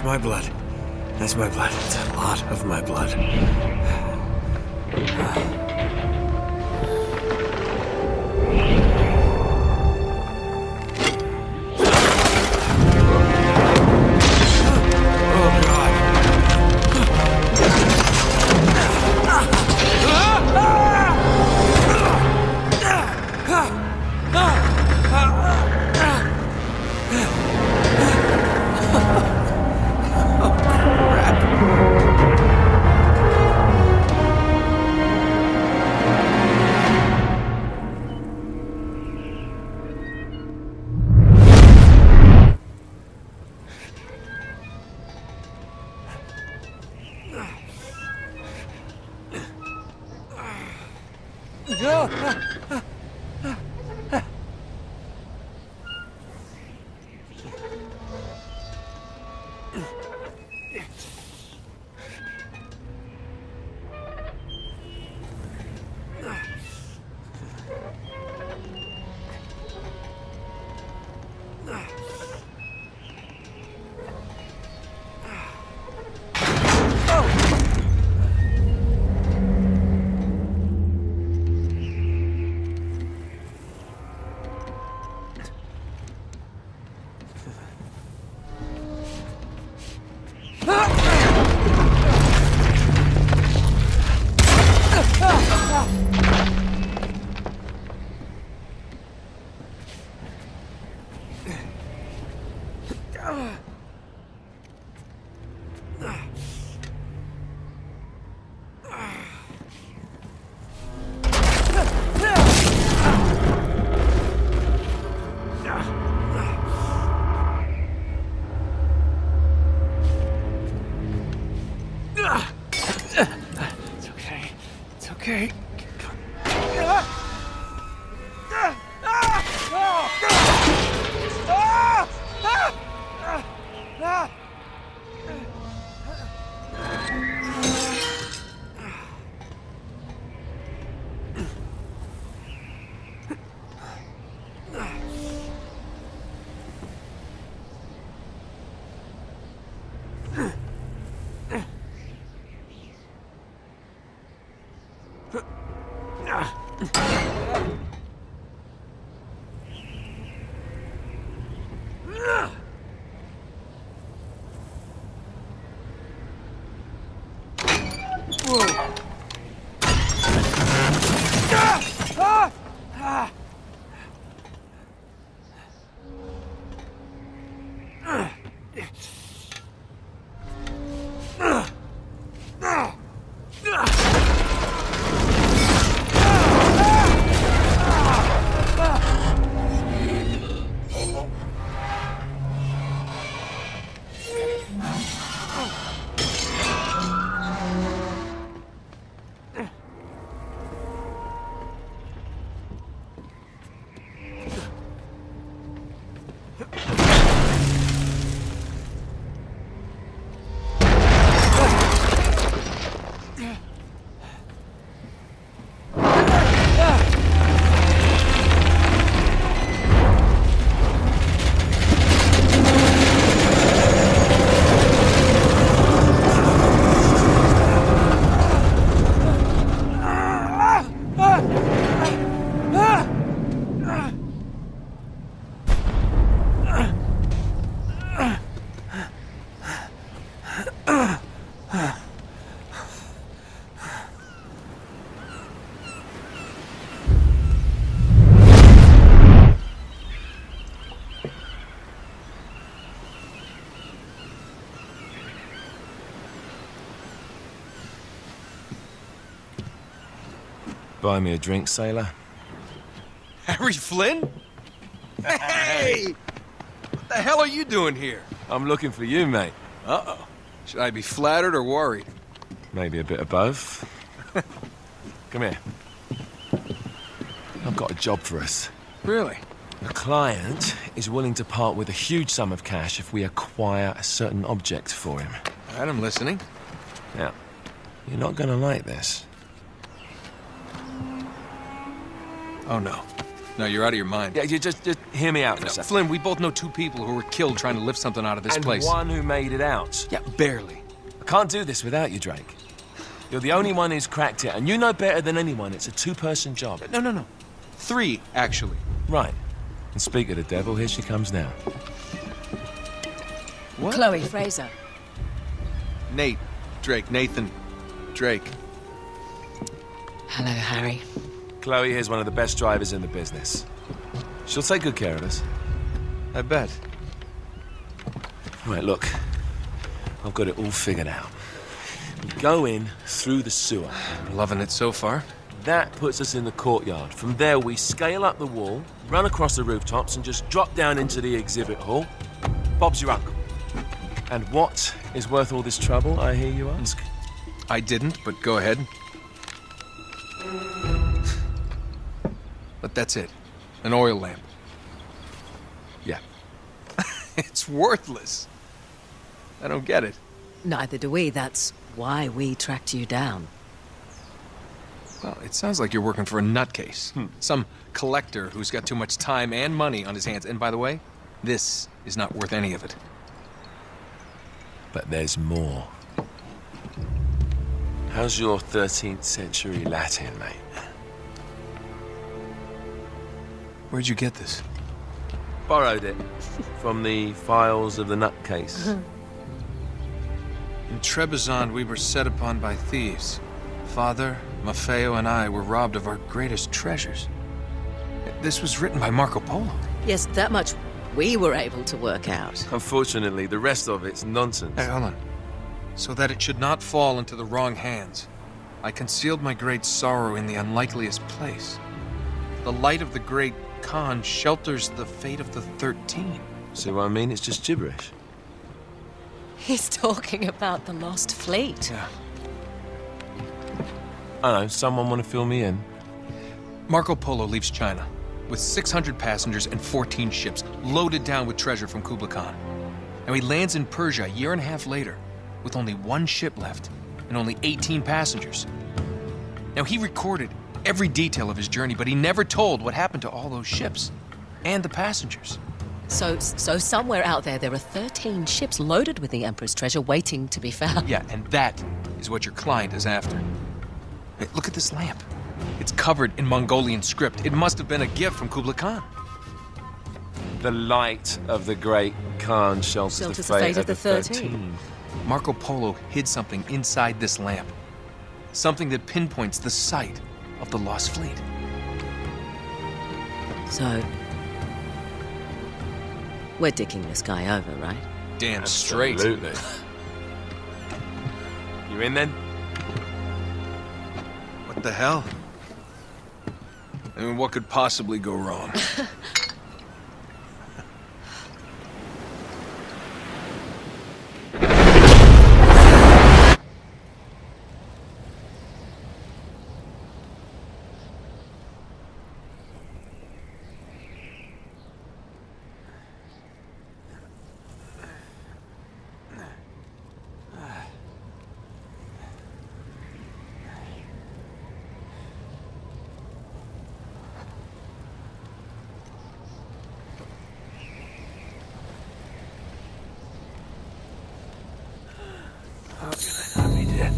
That's my blood. That's my blood. It's a lot of my blood. Okay. Buy me a drink, sailor. Harry Flynn? Hey! What the hell are you doing here? I'm looking for you, mate. Uh-oh. Should I be flattered or worried? Maybe a bit of both. Come here. I've got a job for us. Really? The client is willing to part with a huge sum of cash if we acquire a certain object for him. All right, I'm listening. Now, you're not gonna like this. Oh, no. No, you're out of your mind. Yeah, you just hear me out for a second. Flynn, we both know 2 people who were killed trying to lift something out of this place. And one who made it out. Yeah, barely. I can't do this without you, Drake. You're the only one who's cracked it, and you know better than anyone it's a 2-person job. No. 3, actually. Right. And speak of the devil, here she comes now. What? Chloe Fraser. Nate. Drake. Nathan. Drake. Hello, Harry. Chloe here's one of the best drivers in the business. She'll take good care of us. I bet. Right, look. I've got it all figured out. We go in through the sewer. I'm loving it so far. That puts us in the courtyard. From there, we scale up the wall, run across the rooftops, and just drop down into the exhibit hall. Bob's your uncle. And what is worth all this trouble, I hear you ask? I didn't, but go ahead. But that's it. An oil lamp. Yeah. It's worthless. I don't get it. Neither do we. That's why we tracked you down. Well, it sounds like you're working for a nutcase. Some collector who's got too much time and money on his hands. And by the way, this is not worth any of it. But there's more. How's your 13th century Latin, mate? Where'd you get this? Borrowed it from the files of the nutcase. In Trebizond, we were set upon by thieves. Father, Maffeo, and I were robbed of our greatest treasures. This was written by Marco Polo. Yes, that much we were able to work out. Unfortunately, the rest of it's nonsense. Hey, hold on. So that it should not fall into the wrong hands, I concealed my great sorrow in the unlikeliest place. The light of the great Khan shelters the fate of the 13. See what I mean? It's just gibberish. He's talking about the lost fleet. Yeah. I know, someone want to fill me in? Marco Polo leaves China with 600 passengers and 14 ships loaded down with treasure from Kublai Khan. And he lands in Persia a year and a half later with only 1 ship left and only 18 passengers. Now, he recorded every detail of his journey, but he never told what happened to all those ships and the passengers. So somewhere out there are 13 ships loaded with the Emperor's treasure waiting to be found. Yeah, and that is what your client is after. Hey, look at this lamp. It's covered in Mongolian script. It must have been a gift from Kublai Khan. The light of the great Khan shelters the fate of the 13. Marco Polo hid something inside this lamp. Something that pinpoints the site of the lost fleet. So, we're dicking this guy over, right? Damn straight. Absolutely. You in then? What the hell? I mean, what could possibly go wrong? How can I not be dead?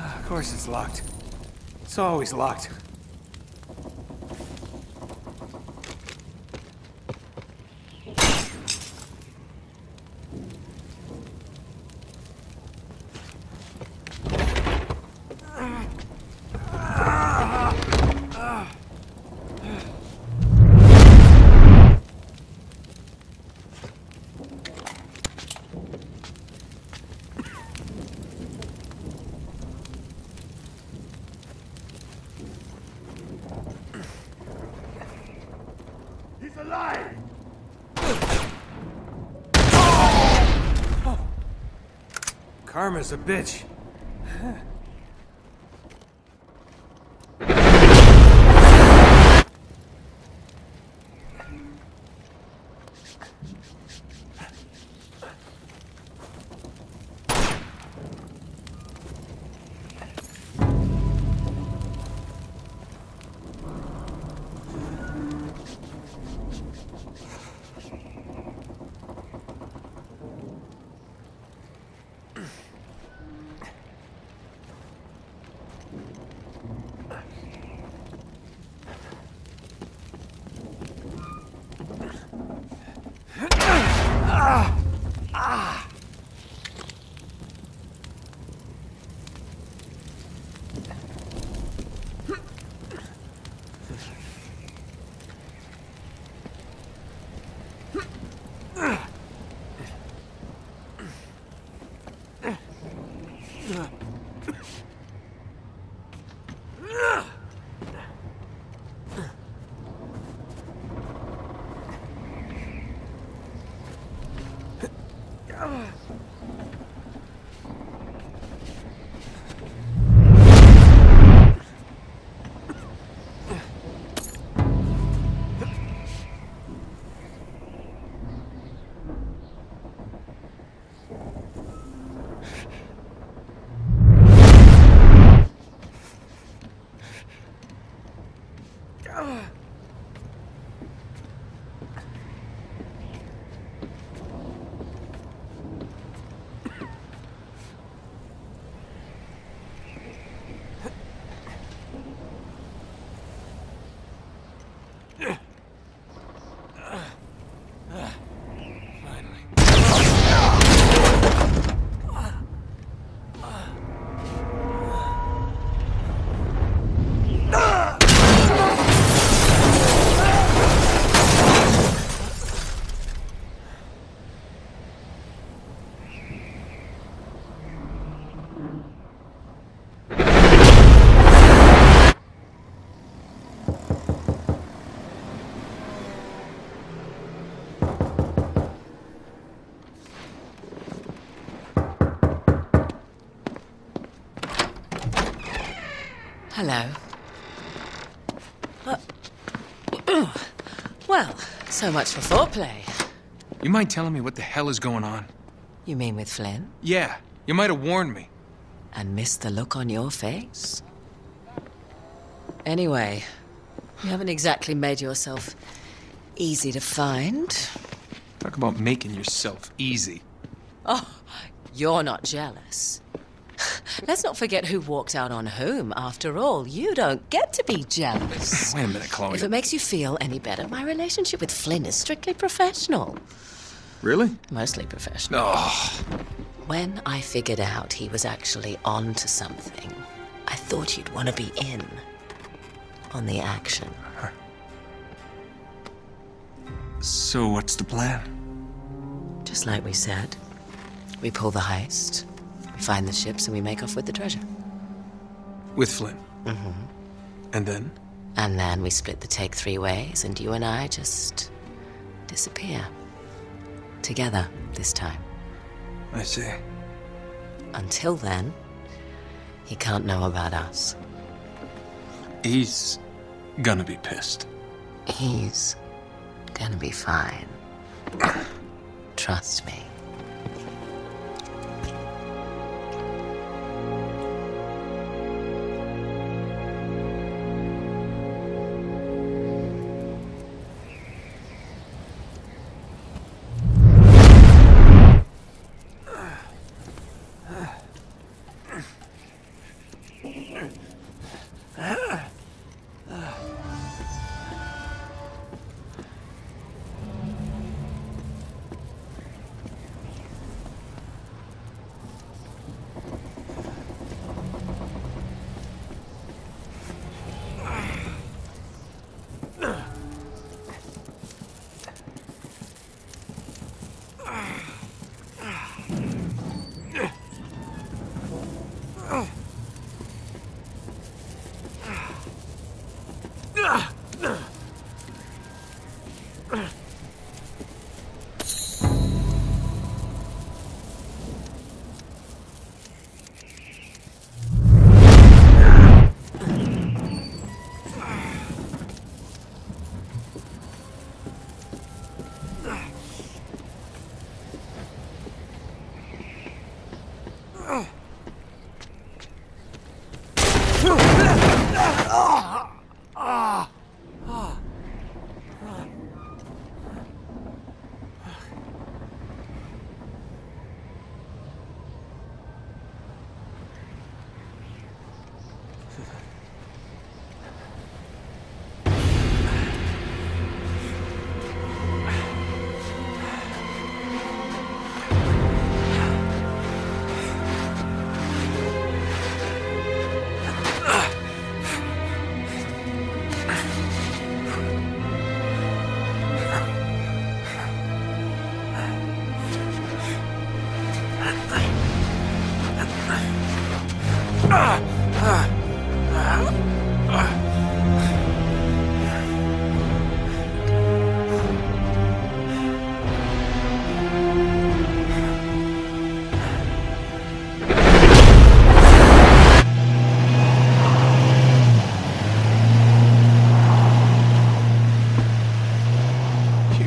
Of course it's locked. It's always locked. Karma's a bitch. Hello. Well, so much for foreplay. You mind telling me what the hell is going on? You mean with Flynn? Yeah, you might have warned me. And missed the look on your face? Anyway, you haven't exactly made yourself easy to find. Talk about making yourself easy. Oh, you're not jealous. Let's not forget who walked out on whom. After all, you don't get to be jealous. Wait a minute, Chloe. If it makes you feel any better, my relationship with Flynn is strictly professional. Really? Mostly professional. Oh. When I figured out he was actually on to something, I thought you'd want to be in on the action. So what's the plan? Just like we said, we pull the heist, we find the ships, and we make off with the treasure. With Flynn? Mm-hmm. And then? And then we split the take 3 ways, and you and I just disappear. Together, this time. I see. Until then, he can't know about us. He's gonna be pissed. He's gonna be fine. Trust me.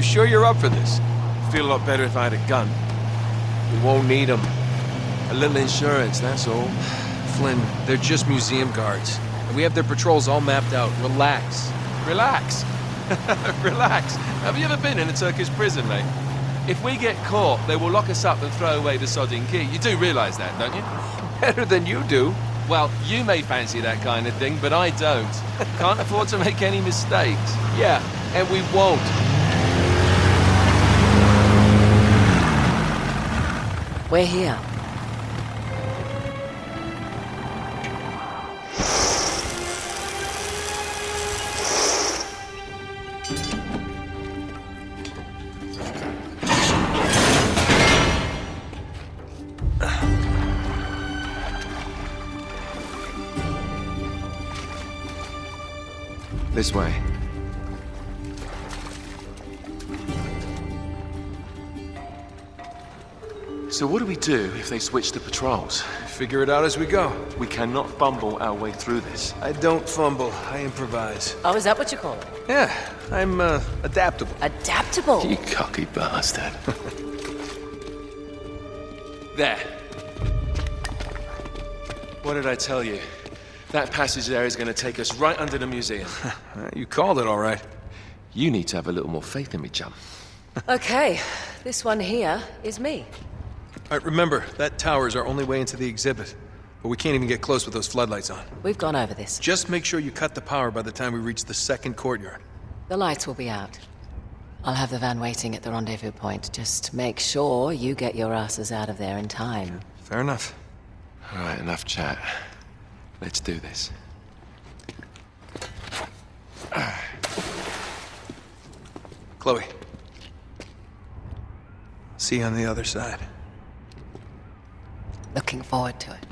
Sure you're up for this? Feel a lot better if I had a gun. We won't need them. A little insurance, that's all. Flynn, they're just museum guards. And we have their patrols all mapped out. Relax. Relax. Relax. Have you ever been in a Turkish prison, mate? If we get caught, they will lock us up and throw away the sodding key. You do realise that, don't you? Better than you do. Well, you may fancy that kind of thing, but I don't. Can't afford to make any mistakes. Yeah, and we won't. We're here. This way. So what do we do if they switch the patrols? Figure it out as we go. We cannot fumble our way through this. I don't fumble, I improvise. Oh, is that what you call it? Yeah, I'm, adaptable. Adaptable? You cocky bastard. There. What did I tell you? That passage there is going to take us right under the museum. You called it all right. You need to have a little more faith in me, chum. Okay, this one here is me. All right, remember, that tower is our only way into the exhibit. But we can't even get close with those floodlights on. We've gone over this. Just make sure you cut the power by the time we reach the second courtyard. The lights will be out. I'll have the van waiting at the rendezvous point. Just make sure you get your asses out of there in time. Fair enough. All right, enough chat. Let's do this. Chloe. See you on the other side. Looking forward to it.